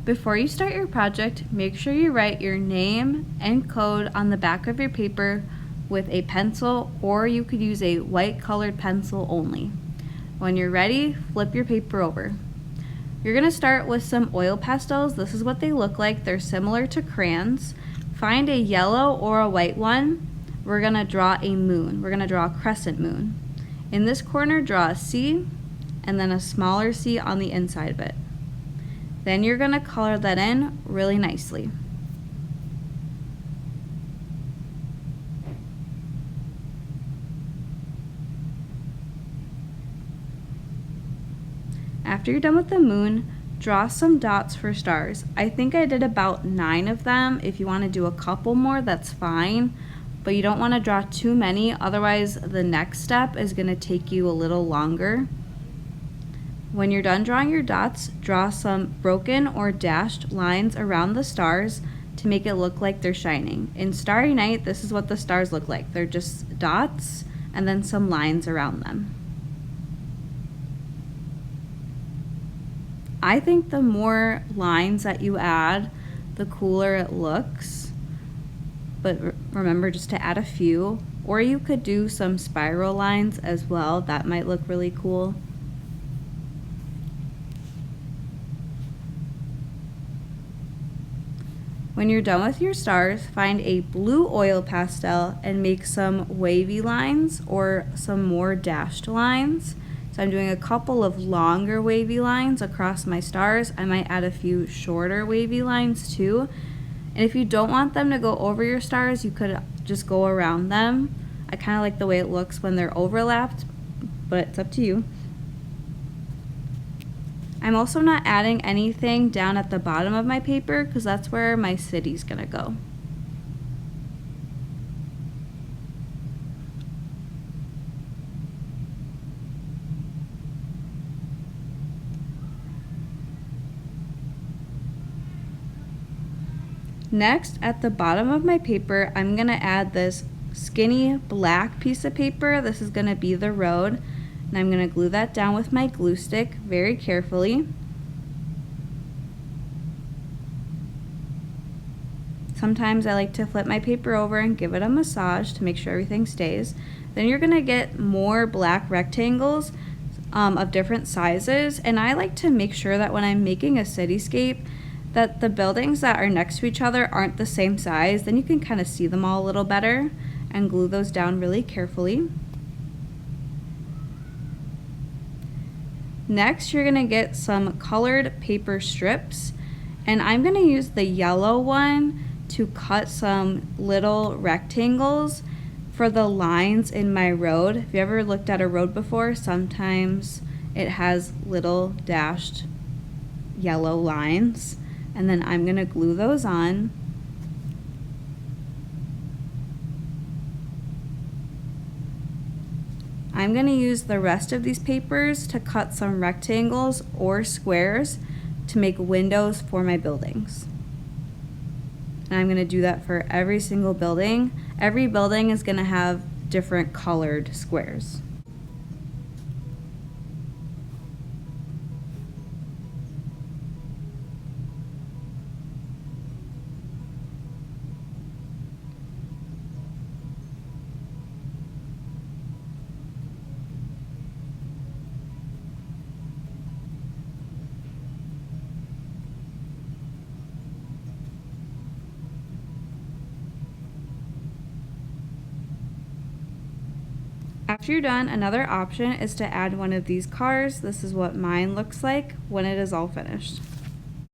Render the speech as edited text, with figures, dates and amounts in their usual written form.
Before you start your project, make sure you write your name and code on the back of your paper with a pencil, or you could use a white colored pencil only. When you're ready, flip your paper over. You're going to start with some oil pastels. This is what they look like. They're similar to crayons. Find a yellow or a white one. We're going to draw a moon. We're going to draw a crescent moon. In this corner, draw a C and then a smaller C on the inside of it. Then you're going to color that in really nicely. After you're done with the moon, draw some dots for stars. I think I did about 9 of them. If you want to do a couple more, that's fine, but you don't want to draw too many, otherwise the next step is going to take you a little longer. When you're done drawing your dots, draw some broken or dashed lines around the stars to make it look like they're shining. In Starry Night, this is what the stars look like. They're just dots and then some lines around them. I think the more lines that you add, the cooler it looks. But remember just to add a few, or you could do some spiral lines as well. That might look really cool. When you're done with your stars, find a blue oil pastel and make some wavy lines or some more dashed lines. So I'm doing a couple of longer wavy lines across my stars. I might add a few shorter wavy lines too. And if you don't want them to go over your stars, you could just go around them. I kind of like the way it looks when they're overlapped, but it's up to you. I'm also not adding anything down at the bottom of my paper because that's where my city's gonna go. Next, at the bottom of my paper, I'm gonna add this skinny black piece of paper. This is gonna be the road. And I'm going to glue that down with my glue stick very carefully. Sometimes I like to flip my paper over and give it a massage to make sure everything stays. Then you're going to get more black rectangles of different sizes, and I like to make sure that when I'm making a cityscape that the buildings that are next to each other aren't the same size. Then you can kind of see them all a little better, and glue those down really carefully. Next, you're gonna get some colored paper strips, and I'm gonna use the yellow one to cut some little rectangles for the lines in my road. If you ever looked at a road before, sometimes it has little dashed yellow lines, and then I'm gonna glue those on. I'm going to use the rest of these papers to cut some rectangles or squares to make windows for my buildings. And I'm going to do that for every single building. Every building is going to have different colored squares. After you're done, another option is to add one of these cars. This is what mine looks like when it is all finished.